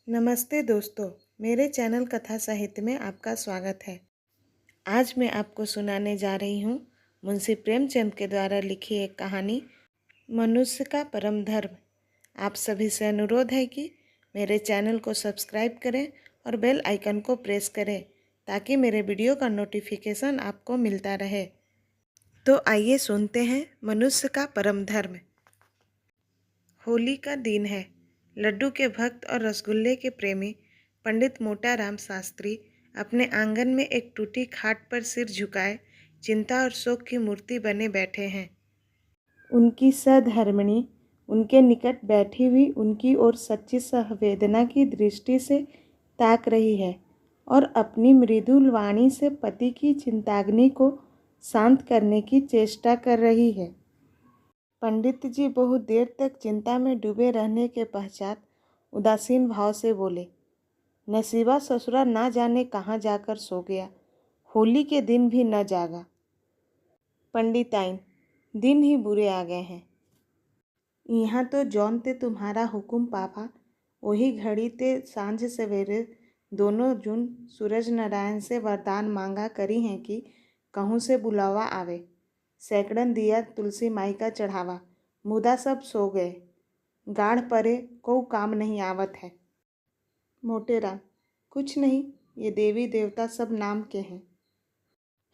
नमस्ते दोस्तों, मेरे चैनल कथा साहित्य में आपका स्वागत है। आज मैं आपको सुनाने जा रही हूँ मुंशी प्रेमचंद के द्वारा लिखी एक कहानी मनुष्य का परम धर्म। आप सभी से अनुरोध है कि मेरे चैनल को सब्सक्राइब करें और बेल आइकन को प्रेस करें ताकि मेरे वीडियो का नोटिफिकेशन आपको मिलता रहे। तो आइए सुनते हैं मनुष्य का परम धर्म। होली का दिन है। लड्डू के भक्त और रसगुल्ले के प्रेमी पंडित मोटाराम शास्त्री अपने आंगन में एक टूटी खाट पर सिर झुकाए चिंता और शोक की मूर्ति बने बैठे हैं। उनकी सहधर्मिणी उनके निकट बैठी हुई उनकी ओर सच्ची संवेदना की दृष्टि से ताक रही है और अपनी मृदुल वाणी से पति की चिंताग्नि को शांत करने की चेष्टा कर रही है। पंडित जी बहुत देर तक चिंता में डूबे रहने के पश्चात उदासीन भाव से बोले, नसीबा ससुरा ना जाने कहाँ जाकर सो गया, होली के दिन भी न जागा। पंडिताइन, दिन ही बुरे आ गए हैं। यहाँ तो जौन ते तुम्हारा हुकुम पापा, वही घड़ी ते सांझ सवेरे दोनों जून सूरज नारायण से वरदान मांगा करी हैं कि कहूँ से बुलावा आवे। सैकड़न दिया तुलसी माई का चढ़ावा, मुदा सब सो गए, गाढ़ परे को काम नहीं आवत है। मोटेराम, कुछ नहीं, ये देवी देवता सब नाम के हैं।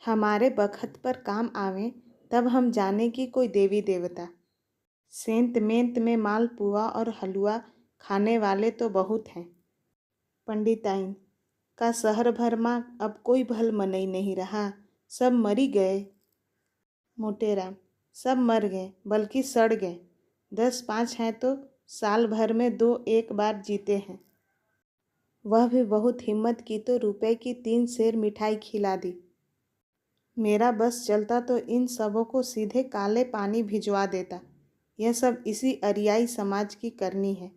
हमारे बखत पर काम आवे तब हम जाने की कोई देवी देवता। सेंत मेंत में माल पुआ और हलवा खाने वाले तो बहुत हैं। पंडिताइन, का शहर भर माँ अब कोई भल मनई नहीं रहा, सब मरी गए। मोटेराम, सब मर गए बल्कि सड़ गए। 10-5 हैं तो साल भर में 2-1 बार जीते हैं। वह भी बहुत हिम्मत की तो रुपए की 3 सेर मिठाई खिला दी। मेरा बस चलता तो इन सबों को सीधे काले पानी भिजवा देता। यह सब इसी अरियाई समाज की करनी है।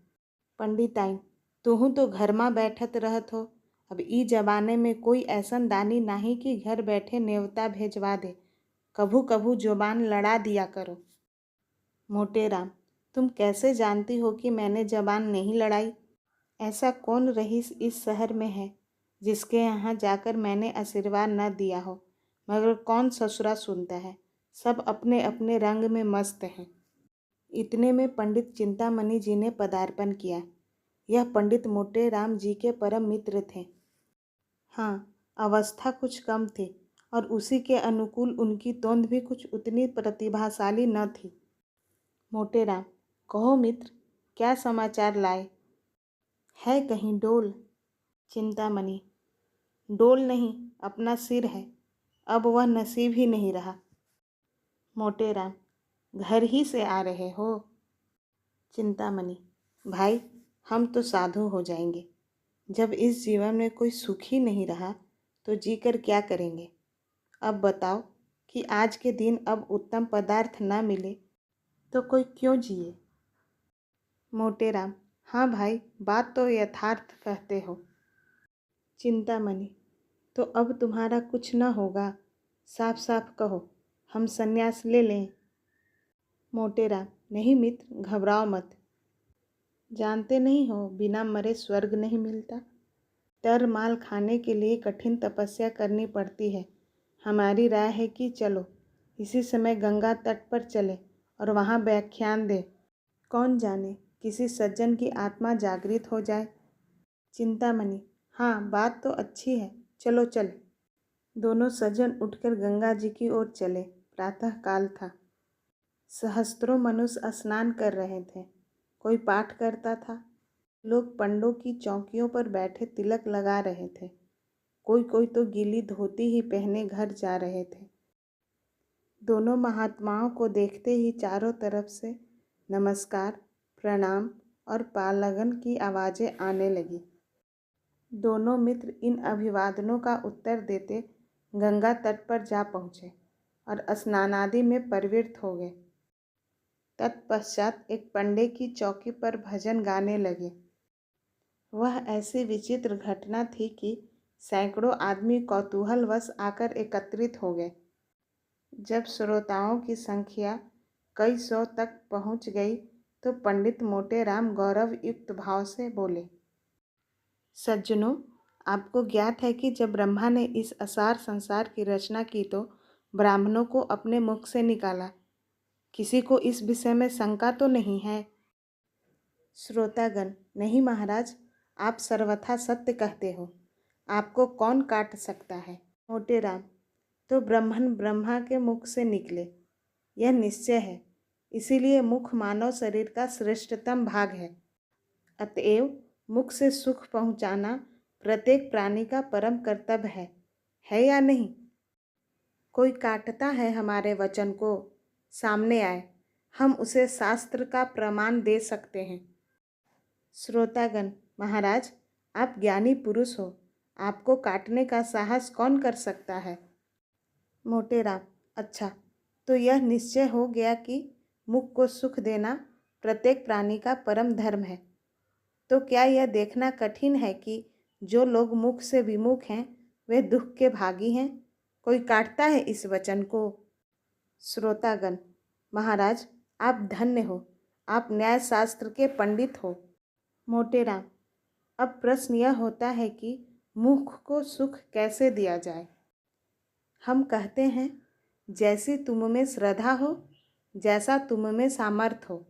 पंडिताइन, तुहू तो घर में बैठत रहत हो। अब ई जमाने में कोई ऐसन दानी नहीं कि घर बैठे नेवता भेजवा दे। कभू कभू जुबान लड़ा दिया करो। मोटेराम, तुम कैसे जानती हो कि मैंने जबान नहीं लड़ाई? ऐसा कौन रईस इस शहर में है जिसके यहाँ जाकर मैंने आशीर्वाद न दिया हो, मगर कौन ससुरा सुनता है। सब अपने अपने रंग में मस्त हैं। इतने में पंडित चिंतामणि जी ने पदार्पण किया। यह पंडित मोटेराम जी के परम मित्र थे। हाँ, अवस्था कुछ कम थी और उसी के अनुकूल उनकी तोंद भी कुछ उतनी प्रतिभाशाली न थी। मोटेराम, कहो मित्र, क्या समाचार लाए? है कहीं डोल? चिंतामणि, डोल नहीं, अपना सिर है। अब वह नसीब ही नहीं रहा। मोटेराम, घर ही से आ रहे हो? चिंतामणि, भाई, हम तो साधु हो जाएंगे। जब इस जीवन में कोई सुख ही नहीं रहा तो जीकर क्या करेंगे? अब बताओ कि आज के दिन अब उत्तम पदार्थ न मिले तो कोई क्यों जिए? मोटेराम, हाँ भाई, बात तो यथार्थ कहते हो। चिंतामणि, तो अब तुम्हारा कुछ न होगा, साफ साफ कहो, हम संन्यास ले लें? मोटेराम, नहीं मित्र, घबराओ मत। जानते नहीं हो बिना मरे स्वर्ग नहीं मिलता। तर माल खाने के लिए कठिन तपस्या करनी पड़ती है। हमारी राय है कि चलो इसी समय गंगा तट पर चले और वहाँ व्याख्यान दे। कौन जाने किसी सज्जन की आत्मा जागृत हो जाए। चिंतामणि, हाँ, बात तो अच्छी है, चलो चले। दोनों सज्जन उठकर गंगा जी की ओर चले। प्रातः काल था। सहस्त्रों मनुष्य स्नान कर रहे थे। कोई पाठ करता था। लोग पंडों की चौकियों पर बैठे तिलक लगा रहे थे। कोई कोई तो गीली धोती ही पहने घर जा रहे थे। दोनों महात्माओं को देखते ही चारों तरफ से नमस्कार, प्रणाम और पालगन की आवाज़ें आने लगी। दोनों मित्र इन अभिवादनों का उत्तर देते गंगा तट पर जा पहुँचे और स्नानादि में प्रवृत्त हो गए। तत्पश्चात एक पंडे की चौकी पर भजन गाने लगे। वह ऐसी विचित्र घटना थी कि सैकड़ों आदमी कौतूहलवश आकर एकत्रित हो गए। जब श्रोताओं की संख्या कई सौ तक पहुंच गई तो पंडित मोटेराम गौरव युक्त भाव से बोले, सज्जनों, आपको ज्ञात है कि जब ब्रह्मा ने इस असार संसार की रचना की तो ब्राह्मणों को अपने मुख से निकाला। किसी को इस विषय में शंका तो नहीं है? श्रोतागण, नहीं महाराज, आप सर्वथा सत्य कहते हो। आपको कौन काट सकता है? मोटे राम, तो ब्राह्मण ब्रह्मा के मुख से निकले, यह निश्चय है। इसीलिए मुख मानव शरीर का श्रेष्ठतम भाग है। अतएव मुख से सुख पहुंचाना प्रत्येक प्राणी का परम कर्तव्य है या नहीं? कोई काटता है हमारे वचन को, सामने आए, हम उसे शास्त्र का प्रमाण दे सकते हैं। श्रोतागण, महाराज, आप ज्ञानी पुरुष हो, आपको काटने का साहस कौन कर सकता है? मोटे राम, अच्छा, तो यह निश्चय हो गया कि मुख को सुख देना प्रत्येक प्राणी का परम धर्म है। तो क्या यह देखना कठिन है कि जो लोग मुख से विमुख हैं वे दुख के भागी हैं? कोई काटता है इस वचन को? श्रोतागण, महाराज, आप धन्य हो, आप न्याय शास्त्र के पंडित हो। मोटे राम, अब प्रश्न यह होता है कि मुख को सुख कैसे दिया जाए? हम कहते हैं, जैसी तुम में श्रद्धा हो, जैसा तुम में सामर्थ्य हो।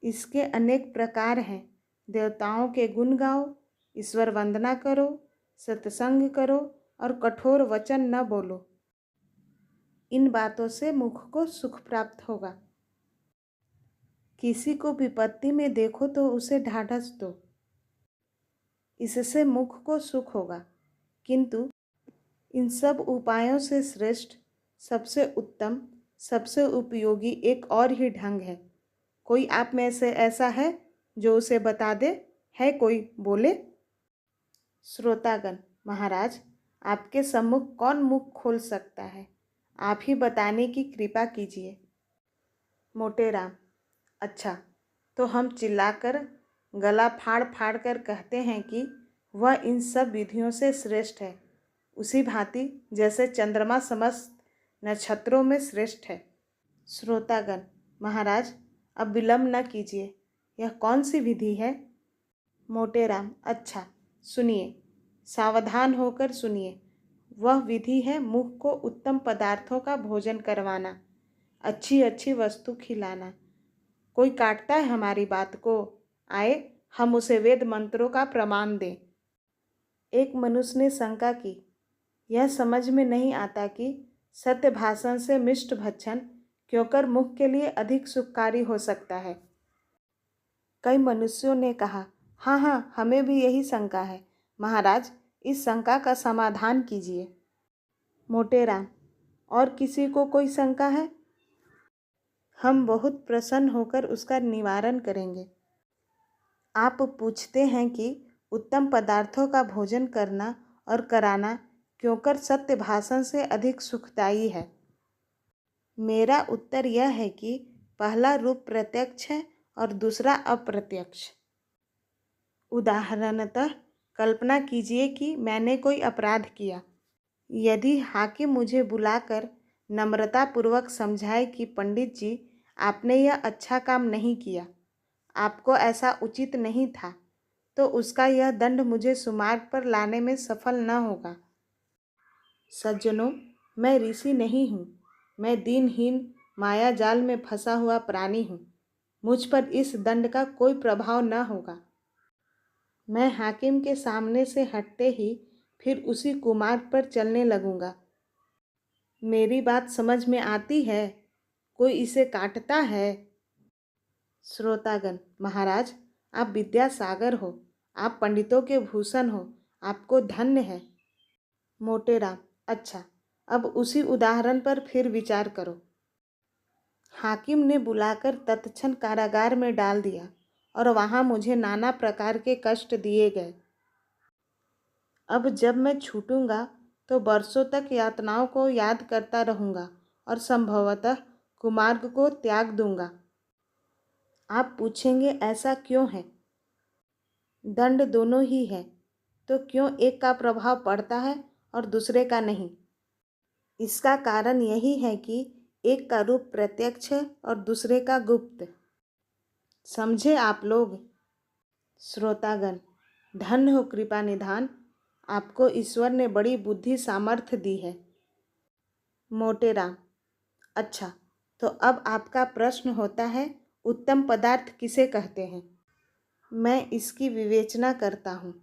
इसके अनेक प्रकार हैं। देवताओं के गुण गाओ, ईश्वर वंदना करो, सत्संग करो और कठोर वचन न बोलो। इन बातों से मुख को सुख प्राप्त होगा। किसी को विपत्ति में देखो तो उसे ढाढ़स दो, इससे मुख को सुख होगा। किंतु इन सब उपायों से श्रेष्ठ, सबसे उत्तम, सबसे उपयोगी एक और ही ढंग है। कोई आप में से ऐसा है जो उसे बता दे? है कोई? बोले। श्रोतागण, महाराज, आपके सम्मुख कौन मुख खोल सकता है? आप ही बताने की कृपा कीजिए। मोटे राम, अच्छा, तो हम चिल्लाकर गला फाड़ फाड़ कर कहते हैं कि वह इन सब विधियों से श्रेष्ठ है, उसी भांति जैसे चंद्रमा समस्त नक्षत्रों में श्रेष्ठ है। श्रोतागण, महाराज, अब विलंब न कीजिए, यह कौन सी विधि है? मोटे राम, अच्छा, सुनिए, सावधान होकर सुनिए। वह विधि है मुख को उत्तम पदार्थों का भोजन करवाना, अच्छी अच्छी वस्तु खिलाना। कोई काटता है हमारी बात को? आए, हम उसे वेद मंत्रों का प्रमाण दें। एक मनुष्य ने शंका की, यह समझ में नहीं आता कि सत्य भाषण से मिष्ट भक्षण क्यों कर मुख के लिए अधिक सुखकारी हो सकता है। कई मनुष्यों ने कहा, हाँ हाँ, हमें भी यही शंका है। महाराज, इस शंका का समाधान कीजिए। मोटे राम, और किसी को कोई शंका है? हम बहुत प्रसन्न होकर उसका निवारण करेंगे। आप पूछते हैं कि उत्तम पदार्थों का भोजन करना और कराना क्यों कर सत्य भाषण से अधिक सुखदायी है। मेरा उत्तर यह है कि पहला रूप प्रत्यक्ष है और दूसरा अप्रत्यक्ष। उदाहरणतः कल्पना कीजिए कि मैंने कोई अपराध किया। यदि हाकिम मुझे बुलाकर नम्रतापूर्वक समझाए कि पंडित जी, आपने यह अच्छा काम नहीं किया, आपको ऐसा उचित नहीं था, तो उसका यह दंड मुझे सुमार्ग पर लाने में सफल न होगा। सज्जनों, मैं ऋषि नहीं हूँ, मैं दीनहीन माया जाल में फंसा हुआ प्राणी हूँ। मुझ पर इस दंड का कोई प्रभाव न होगा। मैं हाकिम के सामने से हटते ही फिर उसी कुमार्ग पर चलने लगूंगा। मेरी बात समझ में आती है? कोई इसे काटता है? श्रोतागण, महाराज, आप विद्यासागर हो, आप पंडितों के भूषण हो, आपको धन्य है। मोटे राम, अच्छा, अब उसी उदाहरण पर फिर विचार करो। हाकिम ने बुलाकर तत्क्षण कारागार में डाल दिया और वहाँ मुझे नाना प्रकार के कष्ट दिए गए। अब जब मैं छूटूंगा तो वर्षों तक यातनाओं को याद करता रहूँगा और संभवतः कुमार्ग को त्याग दूंगा। आप पूछेंगे, ऐसा क्यों है? दंड दोनों ही है, तो क्यों एक का प्रभाव पड़ता है और दूसरे का नहीं? इसका कारण यही है कि एक का रूप प्रत्यक्ष है और दूसरे का गुप्त। समझे आप लोग? श्रोतागण, धन्य हो कृपा निधान, आपको ईश्वर ने बड़ी बुद्धि सामर्थ्य दी है। मोटेराम: अच्छा, तो अब आपका प्रश्न होता है, उत्तम पदार्थ किसे कहते हैं? मैं इसकी विवेचना करता हूँ।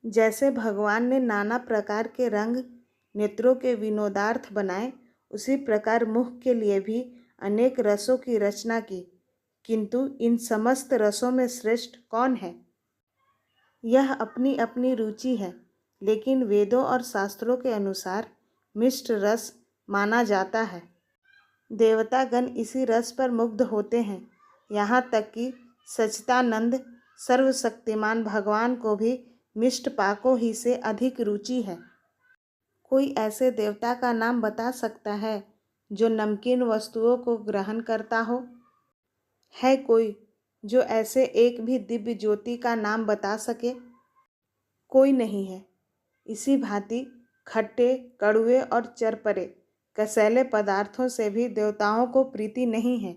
जैसे भगवान ने नाना प्रकार के रंग नेत्रों के विनोदार्थ बनाए, उसी प्रकार मुख के लिए भी अनेक रसों की रचना की, किंतु इन समस्त रसों में श्रेष्ठ कौन है? यह अपनी अपनी रुचि है, लेकिन वेदों और शास्त्रों के अनुसार मिष्ट रस माना जाता है। देवतागण इसी रस पर मुग्ध होते हैं, यहाँ तक कि सच्चिदानंद सर्वशक्तिमान भगवान को भी मिष्ट पाकों ही से अधिक रुचि है। कोई ऐसे देवता का नाम बता सकता है जो नमकीन वस्तुओं को ग्रहण करता हो? है कोई जो ऐसे एक भी दिव्य ज्योति का नाम बता सके? कोई नहीं है। इसी भांति खट्टे, कड़वे और चरपरे कसैले पदार्थों से भी देवताओं को प्रीति नहीं है।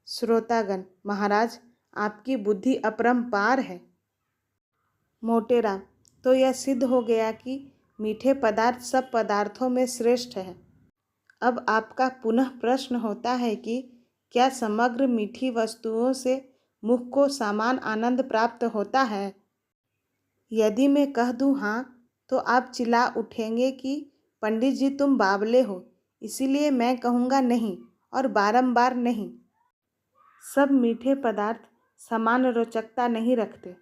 श्रोतागण: महाराज, आपकी बुद्धि अपरंपार है। मोटेराम: तो यह सिद्ध हो गया कि मीठे पदार्थ सब पदार्थों में श्रेष्ठ है। अब आपका पुनः प्रश्न होता है कि क्या समग्र मीठी वस्तुओं से मुख को समान आनंद प्राप्त होता है? यदि मैं कह दूं हाँ, तो आप चिल्ला उठेंगे कि पंडित जी तुम बावले हो, इसीलिए मैं कहूँगा नहीं और बारंबार नहीं। सब मीठे पदार्थ समान रोचकता नहीं रखते।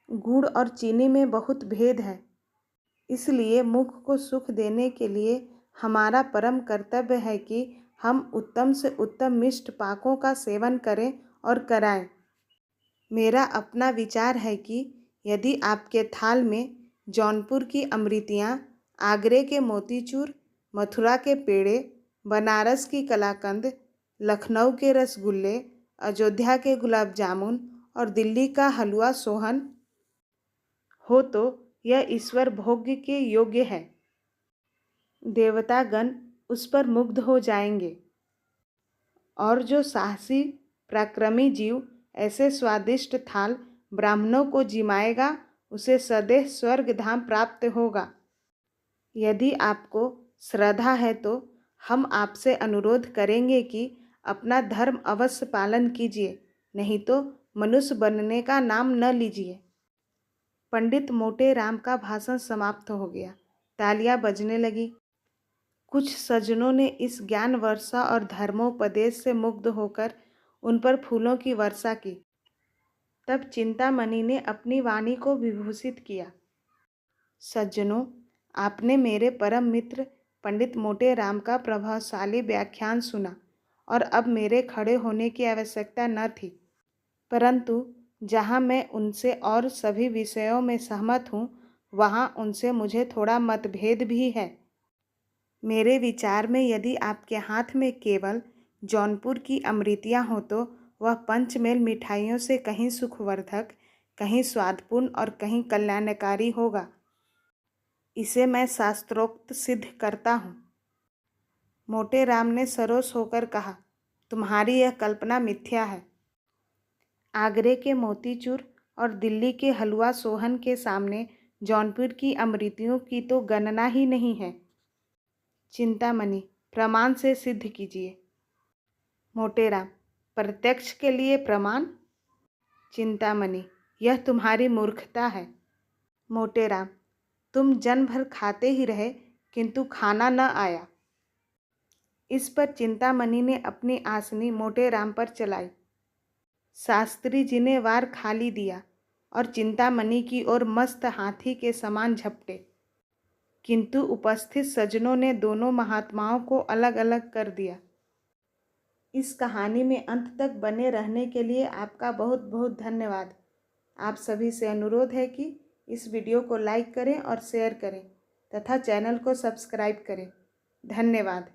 गुड़ और चीनी में बहुत भेद है, इसलिए मुख को सुख देने के लिए हमारा परम कर्तव्य है कि हम उत्तम से उत्तम मिष्ट पाकों का सेवन करें और कराएं। मेरा अपना विचार है कि यदि आपके थाल में जौनपुर की अमृतियाँ, आगरे के मोतीचूर, मथुरा के पेड़े, बनारस की कलाकंद, लखनऊ के रसगुल्ले, अयोध्या के गुलाब जामुन और दिल्ली का हलवा सोहन हो तो यह ईश्वर भोग्य के योग्य है। देवतागण उस पर मुग्ध हो जाएंगे, और जो साहसी पराक्रमी जीव ऐसे स्वादिष्ट थाल ब्राह्मणों को जिमाएगा, उसे सदैव स्वर्ग धाम प्राप्त होगा। यदि आपको श्रद्धा है तो हम आपसे अनुरोध करेंगे कि अपना धर्म अवश्य पालन कीजिए, नहीं तो मनुष्य बनने का नाम न लीजिए। पंडित मोटेराम का भाषण समाप्त हो गया। तालियां बजने लगी। कुछ सज्जनों ने इस ज्ञान वर्षा और धर्मोपदेश से मुग्ध होकर उन पर फूलों की वर्षा की। तब चिंतामणि ने अपनी वाणी को विभूषित किया। सज्जनों, आपने मेरे परम मित्र पंडित मोटेराम का प्रभावशाली व्याख्यान सुना और अब मेरे खड़े होने की आवश्यकता न थी, परंतु जहाँ मैं उनसे और सभी विषयों में सहमत हूँ, वहाँ उनसे मुझे थोड़ा मतभेद भी है। मेरे विचार में यदि आपके हाथ में केवल जौनपुर की अमृतियाँ हो तो वह पंचमेल मिठाइयों से कहीं सुखवर्धक, कहीं स्वादपूर्ण और कहीं कल्याणकारी होगा। इसे मैं शास्त्रोक्त सिद्ध करता हूँ। मोटेराम ने सरोष होकर कहा, तुम्हारी यह कल्पना मिथ्या है। आगरे के मोतीचूर और दिल्ली के हलवा सोहन के सामने जौनपुर की अमृतियों की तो गणना ही नहीं है। चिंतामणि: प्रमाण से सिद्ध कीजिए। मोटेराम: प्रत्यक्ष के लिए प्रमाण? चिंतामणि: यह तुम्हारी मूर्खता है। मोटेराम: तुम जन्म भर खाते ही रहे, किंतु खाना न आया। इस पर चिंतामणि ने अपनी आसनी मोटेराम पर चलाई। शास्त्री जी ने वार खाली दिया और चिंतामणि की ओर मस्त हाथी के समान झपटे, किंतु उपस्थित सज्जनों ने दोनों महात्माओं को अलग अलग कर दिया। इस कहानी में अंत तक बने रहने के लिए आपका बहुत बहुत धन्यवाद। आप सभी से अनुरोध है कि इस वीडियो को लाइक करें और शेयर करें तथा चैनल को सब्सक्राइब करें। धन्यवाद।